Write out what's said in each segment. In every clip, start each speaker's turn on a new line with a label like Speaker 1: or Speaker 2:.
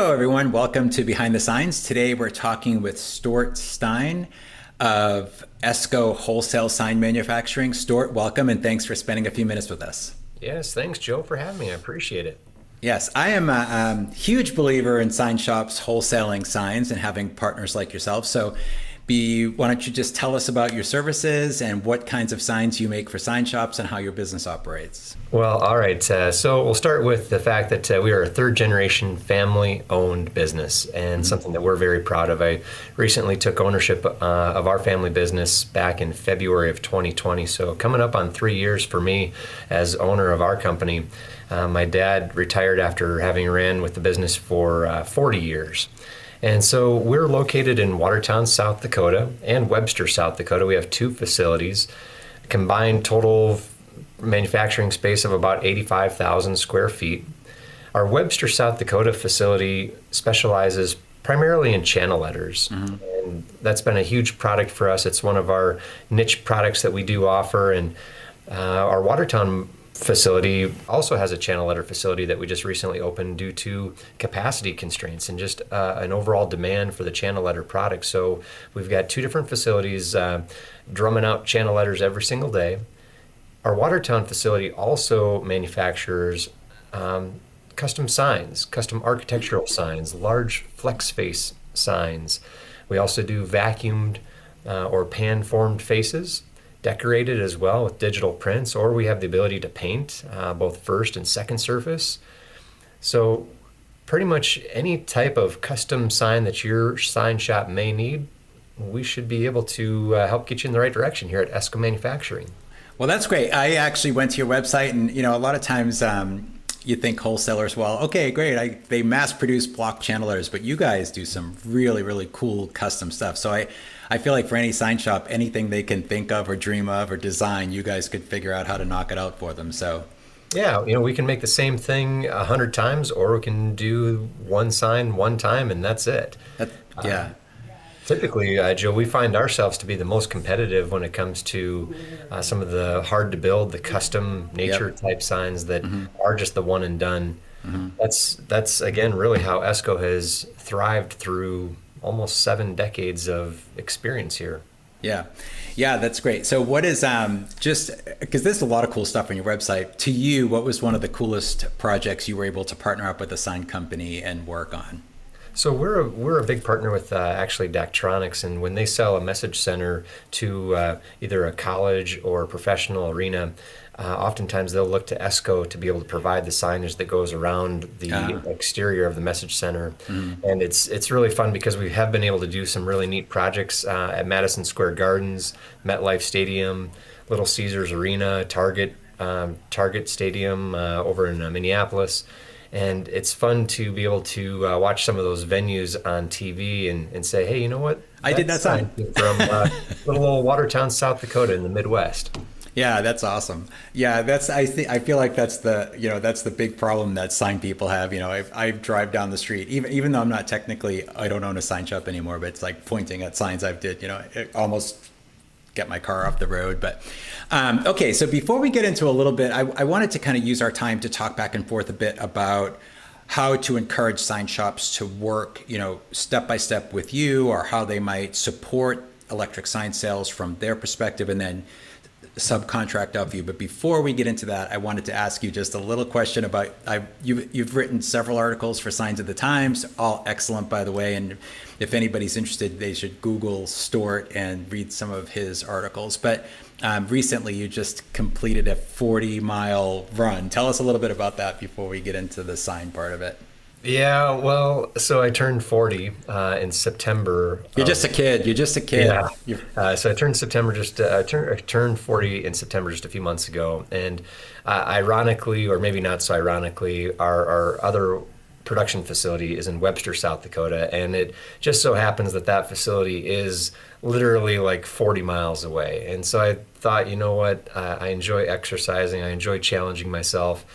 Speaker 1: Hello, everyone. Welcome to Behind the Signs. Today, we're talking with Stuart Stein of ESCO Wholesale Sign Manufacturing. Stuart, welcome, and thanks for spending a few minutes with us.
Speaker 2: Yes, thanks, Joe, for having me. I appreciate it.
Speaker 1: Yes, I am a huge believer in sign shops wholesaling signs and having partners like yourself. Why don't you just tell us about your services and what kinds of signs you make for sign shops and how your business operates?
Speaker 2: Well, all right. So we'll start with the fact that we are a third generation family owned business and something that we're very proud of. I recently took ownership of our family business back in February of 2020. So coming up on 3 years for me as owner of our company. My dad retired after having ran with the business for 40 years. And so we're located in Watertown, South Dakota and Webster, South Dakota. We have two facilities, combined total manufacturing space of about 85,000 square feet. Our Webster, South Dakota facility specializes primarily in channel letters. And that's been a huge product for us. It's one of our niche products that we do offer. And our Watertown facility also has a channel letter facility that we just recently opened due to capacity constraints and just an overall demand for the channel letter product. So we've got two different facilities drumming out channel letters every single day. Our Watertown facility also manufactures custom signs, custom architectural signs, large flex face signs. We also do vacuumed or pan formed faces, decorated as well with digital prints, or we have the ability to paint both first and second surface. So pretty much any type of custom sign that your sign shop may need, we should be able to help get you in the right direction here at ESCO Manufacturing.
Speaker 1: Well, that's great. I actually went to your website, and a lot of times you think wholesalers, well, okay, great, they mass produce block channel letters, but you guys do some really, really cool custom stuff. So I feel like for any sign shop, anything they can think of or dream of or design, you guys could figure out how to knock it out for them. So
Speaker 2: yeah, we can make the same thing 100 times, or we can do one sign one time and that's it.
Speaker 1: Yeah.
Speaker 2: Typically, Joe, we find ourselves to be the most competitive when it comes to some of the hard to build, the custom nature type signs that are just the one and done. That's again really how ESCO has thrived through almost 7 decades of experience here.
Speaker 1: Yeah, that's great. So what is just because there's a lot of cool stuff on your website. To you, what was one of the coolest projects you were able to partner up with a sign company and work on?
Speaker 2: So we're a big partner with actually Daktronics, and when they sell a message center to either a college or a professional arena, oftentimes they'll look to ESCO to be able to provide the signage that goes around the exterior of the message center. And it's really fun because we have been able to do some really neat projects at Madison Square Gardens, MetLife Stadium, Little Caesars Arena, Target Stadium over in Minneapolis. And it's fun to be able to watch some of those venues on TV and say, hey, you know what?
Speaker 1: I did that sign
Speaker 2: from little old Watertown, South Dakota in the Midwest.
Speaker 1: Yeah, that's awesome. Yeah, I feel like that's the big problem that sign people have. I drive down the street, even though I don't own a sign shop anymore, but it's like pointing at signs I've did, almost get my car off the road. But okay, so before we get into a little bit, I wanted to kind of use our time to talk back and forth a bit about how to encourage sign shops to work, step by step with you, or how they might support electric sign sales from their perspective, and then subcontract out for you. But before we get into that, I wanted to ask you just a little question about you've written several articles for Signs of the Times, all excellent, by the way. And if anybody's interested, they should Google Stuart and read some of his articles. But recently, you just completed a 40-mile run. Tell us a little bit about that before we get into the sign part of it.
Speaker 2: Yeah, well, so I turned 40 in September.
Speaker 1: You're just a kid.
Speaker 2: Yeah. So I turned 40 in September just a few months ago. And ironically, or maybe not so ironically, our other production facility is in Webster, South Dakota. And it just so happens that facility is literally like 40 miles away. And so I thought, you know what, I enjoy exercising. I enjoy challenging myself.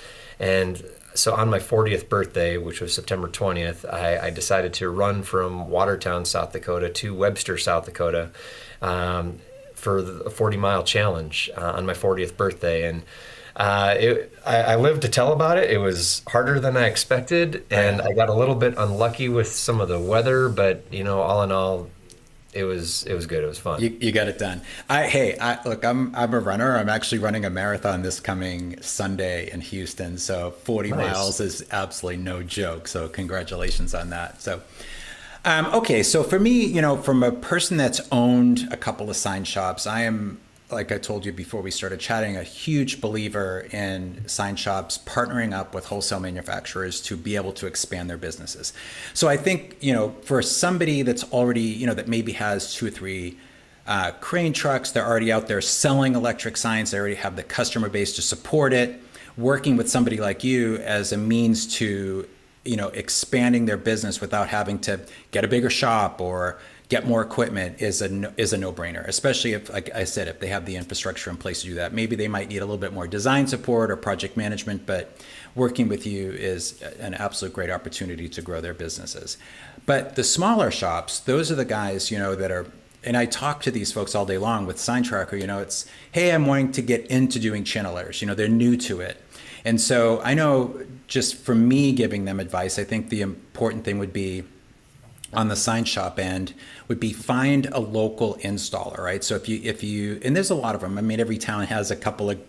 Speaker 2: And so on my 40th birthday, which was September 20th, I decided to run from Watertown, South Dakota to Webster, South Dakota for the 40-mile challenge on my 40th birthday. And I lived to tell about it. It was harder than I expected, and I got a little bit unlucky with some of the weather, but all in all, it was good. It was fun.
Speaker 1: You got it done. Look, I'm a runner. I'm actually running a marathon this coming Sunday in Houston. So 40
Speaker 2: Nice.
Speaker 1: miles is absolutely no joke. So congratulations on that. So, okay. So for me, from a person that's owned a couple of sign shops, I am, like I told you before we started chatting, a huge believer in sign shops partnering up with wholesale manufacturers to be able to expand their businesses. So I think, for somebody that's already, that maybe has 2 or 3 crane trucks, they're already out there selling electric signs, they already have the customer base to support it, working with somebody like you as a means to, expanding their business without having to get a bigger shop or get more equipment is a no-brainer, especially if, like I said, if they have the infrastructure in place to do that. Maybe they might need a little bit more design support or project management, but working with you is an absolute great opportunity to grow their businesses. But the smaller shops, those are the guys, that are, and I talk to these folks all day long with Sign Tracker, it's, hey, I'm wanting to get into doing channel letters, they're new to it. And so I know, just for me giving them advice, I think the important thing would be, on the sign shop end, would be find a local installer, right? So if you, and there's a lot of them. I mean, every town has a couple of,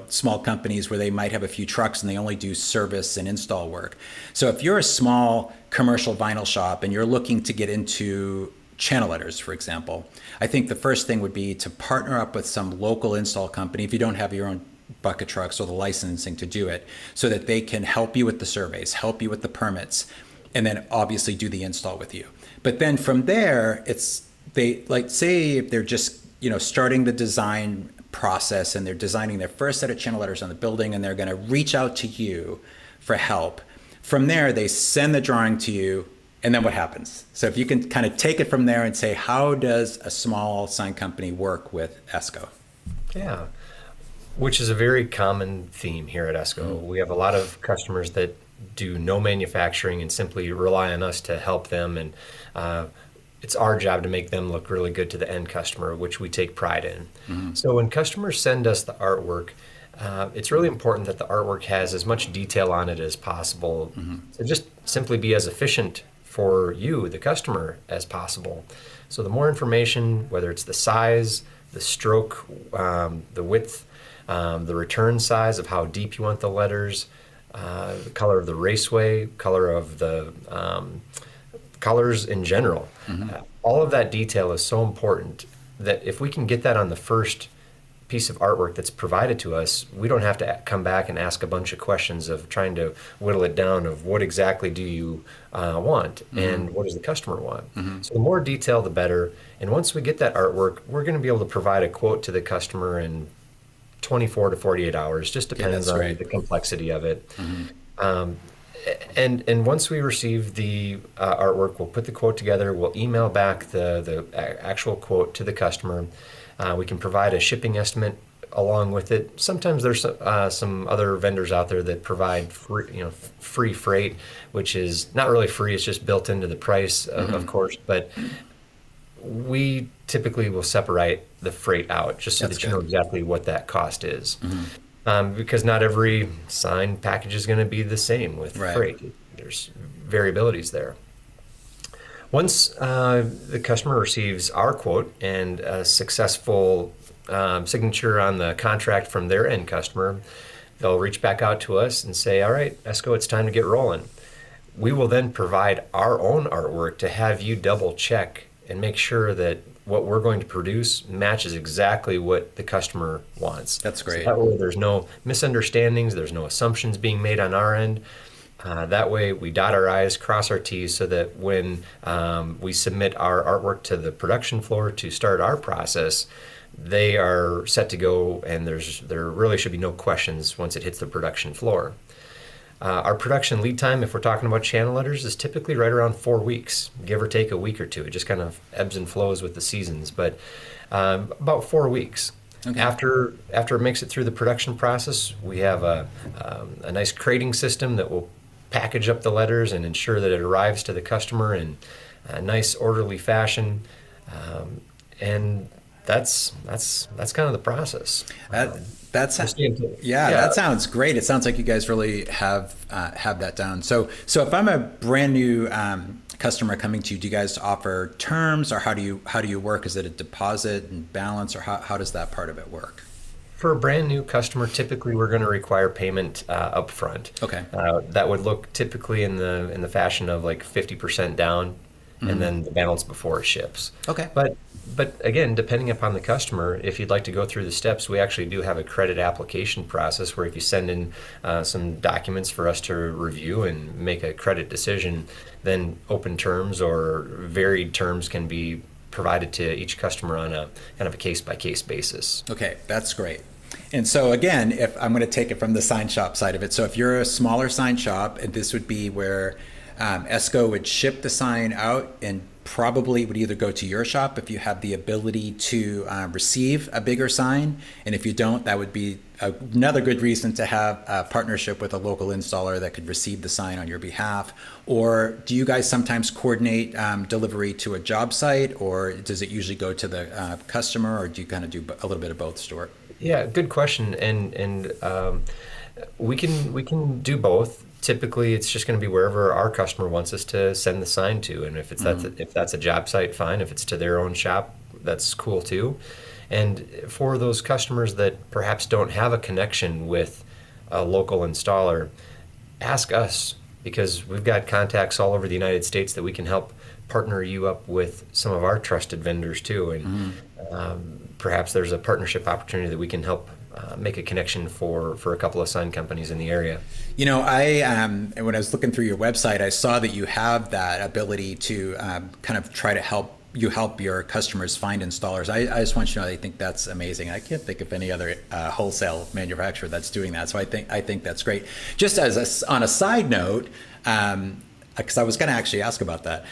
Speaker 1: small companies where they might have a few trucks and they only do service and install work. So if you're a small commercial vinyl shop and you're looking to get into channel letters, for example, I think the first thing would be to partner up with some local install company if you don't have your own bucket trucks or the licensing to do it, so that they can help you with the surveys, help you with the permits, and then obviously do the install with you. But then from there, say if they're just, starting the design process and they're designing their first set of channel letters on the building and they're going to reach out to you for help. From there, they send the drawing to you, and then what happens? So if you can kind of take it from there and say, how does a small sign company work with ESCO?
Speaker 2: Yeah, which is a very common theme here at ESCO. Mm-hmm. We have a lot of customers that do no manufacturing and simply rely on us to help them, and it's our job to make them look really good to the end customer, which we take pride in. Mm-hmm. So when customers send us the artwork, it's really important that the artwork has as much detail on it as possible, to just simply be as efficient for you, the customer, as possible. So the more information, whether it's the size, the stroke, the width, the return size of how deep you want the letters, the color of the raceway, color of the colors in general. All of that detail is so important that if we can get that on the first piece of artwork that's provided to us, we don't have to come back and ask a bunch of questions of trying to whittle it down of what exactly do you want and what does the customer want. So the more detail, the better. And once we get that artwork, we're going to be able to provide a quote to the customer in 24 to 48 hours, just depends on the complexity of it. And once we receive the artwork, we'll put the quote together, we'll email back the actual quote to the customer. We can provide a shipping estimate along with it. Sometimes there's some other vendors out there that provide free freight, which is not really free, it's just built into the price, of course, but we typically will separate the freight out just so that you know exactly what that cost is. Because not every sign package is going to be the same with freight. There's variabilities there. Once the customer receives our quote and a successful signature on the contract from their end customer, they'll reach back out to us and say, all right, ESCO, it's time to get rolling. We will then provide our own artwork to have you double check and make sure that what we're going to produce matches exactly what the customer wants.
Speaker 1: That's great.
Speaker 2: So that way there's no misunderstandings, there's no assumptions being made on our end. That way we dot our I's, cross our T's, so that when we submit our artwork to the production floor to start our process, they are set to go, and there really should be no questions once it hits the production floor. Our production lead time, if we're talking about channel letters, is typically right around 4 weeks, give or take a week or two. It just kind of ebbs and flows with the seasons, but about 4 weeks. Okay. After it makes it through the production process, we have a nice crating system that will package up the letters and ensure that it arrives to the customer in a nice, orderly fashion. And that's kind of the process.
Speaker 1: That, that's
Speaker 2: We're staying to-
Speaker 1: yeah,
Speaker 2: yeah.
Speaker 1: that sounds great. It sounds like you guys really have that down. So if I'm a brand new customer coming to you, do you guys offer terms, or how do you work? Is it a deposit and balance, or how does that part of it work?
Speaker 2: For a brand new customer, typically we're going to require payment up front.
Speaker 1: Okay.
Speaker 2: That would look typically in the fashion of like 50% down, and then the balance before it ships.
Speaker 1: Okay.
Speaker 2: But again, depending upon the customer, if you'd like to go through the steps, we actually do have a credit application process where if you send in some documents for us to review and make a credit decision, then open terms or varied terms can be provided to each customer on a kind of a case-by-case basis.
Speaker 1: Okay, that's great. And so again, if I'm going to take it from the sign shop side of it, so if you're a smaller sign shop, and this would be where ESCO would ship the sign out and probably would either go to your shop if you have the ability to receive a bigger sign, and if you don't, that would be another good reason to have a partnership with a local installer that could receive the sign on your behalf. Or do you guys sometimes coordinate delivery to a job site, or does it usually go to the customer, or do you kind of do a little bit of both, Stuart?
Speaker 2: Yeah, good question. And we can do both. Typically, it's just going to be wherever our customer wants us to send the sign to, and if that's a job site, fine. If it's to their own shop, that's cool too. And for those customers that perhaps don't have a connection with a local installer, ask us, because we've got contacts all over the United States that we can help partner you up with some of our trusted vendors too. And perhaps there's a partnership opportunity that we can help make a connection for a couple of sign companies in the area.
Speaker 1: You know, when I was looking through your website, I saw that you have that ability to kind of try to help your customers find installers. I just want you to know, I think that's amazing. I can't think of any other wholesale manufacturer that's doing that. So I think that's great. Just on a side note, because I was going to actually ask about that.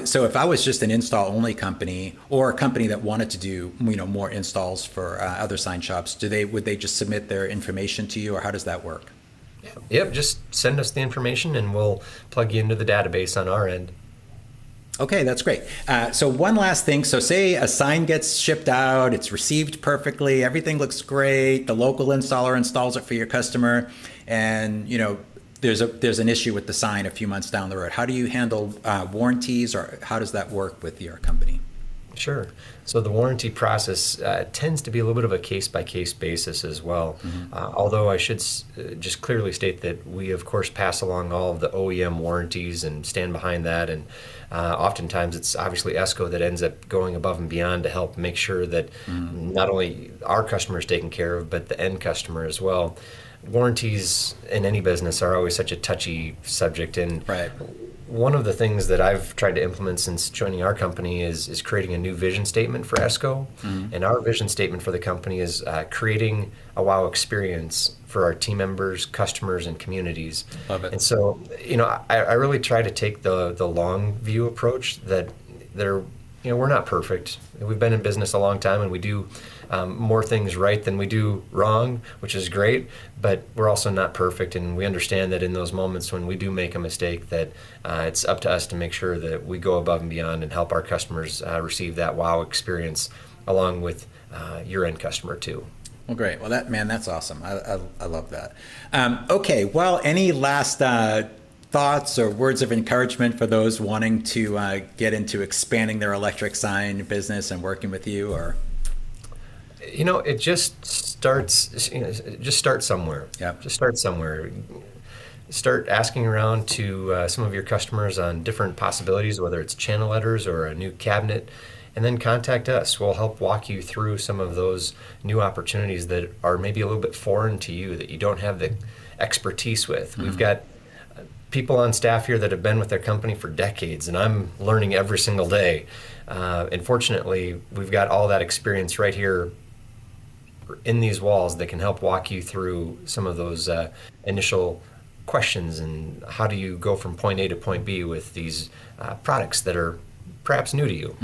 Speaker 1: So if I was just an install-only company, or a company that wanted to do more installs for other sign shops, would they just submit their information to you, or how does that work?
Speaker 2: Yep, just send us the information and we'll plug you into the database on our end.
Speaker 1: Okay, that's great. So one last thing. So say a sign gets shipped out, it's received perfectly, everything looks great, the local installer installs it for your customer, and there's an issue with the sign a few months down the road. How do you handle warranties, or how does that work with your company?
Speaker 2: Sure. So the warranty process tends to be a little bit of a case-by-case basis as well. Although I should just clearly state that we, of course, pass along all of the OEM warranties and stand behind that. And oftentimes it's obviously ESCO that ends up going above and beyond to help make sure that not only our customer is taken care of, but the end customer as well. Warranties in any business are always such a touchy subject. And
Speaker 1: right.
Speaker 2: One of the things that I've tried to implement since joining our company is creating a new vision statement for ESCO. And our vision statement for the company is creating a wow experience for our team members, customers, and communities.
Speaker 1: Love it.
Speaker 2: And so, I really try to take the long view approach that we're not perfect. We've been in business a long time, and we do more things right than we do wrong, which is great, but we're also not perfect, and we understand that in those moments when we do make a mistake, that it's up to us to make sure that we go above and beyond and help our customers receive that wow experience along with your end customer too.
Speaker 1: Well, great. Well, that's awesome. I love that. Okay, well, any last thoughts or words of encouragement for those wanting to get into expanding their electric sign business and working with you, or?
Speaker 2: It just starts. Just start somewhere.
Speaker 1: Yeah.
Speaker 2: Just start somewhere. Start asking around to some of your customers on different possibilities, whether it's channel letters or a new cabinet, and then contact us. We'll help walk you through some of those new opportunities that are maybe a little bit foreign to you, that you don't have the expertise with. We've got people on staff here that have been with their company for decades, and I'm learning every single day. And fortunately, we've got all that experience right here in these walls that can help walk you through some of those initial questions, and how do you go from point A to point B with these products that are perhaps new to you.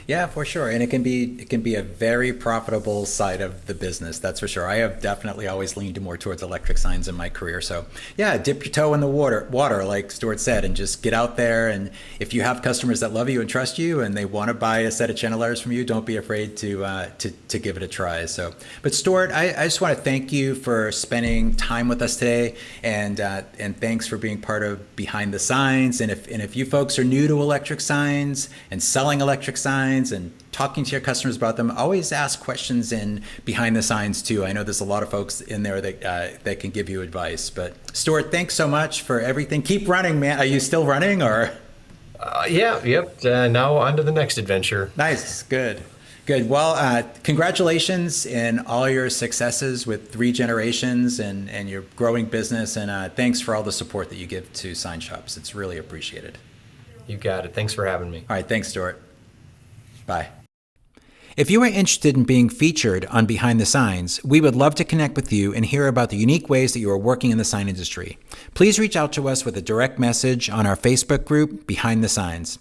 Speaker 1: Yeah, for sure. And it can be a very profitable side of the business, that's for sure. I have definitely always leaned more towards electric signs in my career. So yeah, dip your toe in the water, like Stuart said, and just get out there. And if you have customers that love you and trust you and they want to buy a set of channel letters from you, don't be afraid to give it a try. So, but Stuart, I just want to thank you for spending time with us today, and thanks for being part of Behind the Signs. And if you folks are new to electric signs and selling electric signs and talking to your customers about them, always ask questions in Behind the Signs too. I know there's a lot of folks in there that can give you advice. But Stuart, thanks so much for everything. Keep running, man. Are you still running, or?
Speaker 2: Yep. Now on to the next adventure.
Speaker 1: Nice. Good. Well, congratulations in all your successes with 3 generations and your growing business. And thanks for all the support that you give to sign shops. It's really appreciated.
Speaker 2: You got it. Thanks for having me.
Speaker 1: All right. Thanks, Stuart. Bye. If you are interested in being featured on Behind the Signs, we would love to connect with you and hear about the unique ways that you are working in the sign industry. Please reach out to us with a direct message on our Facebook group, Behind the Signs.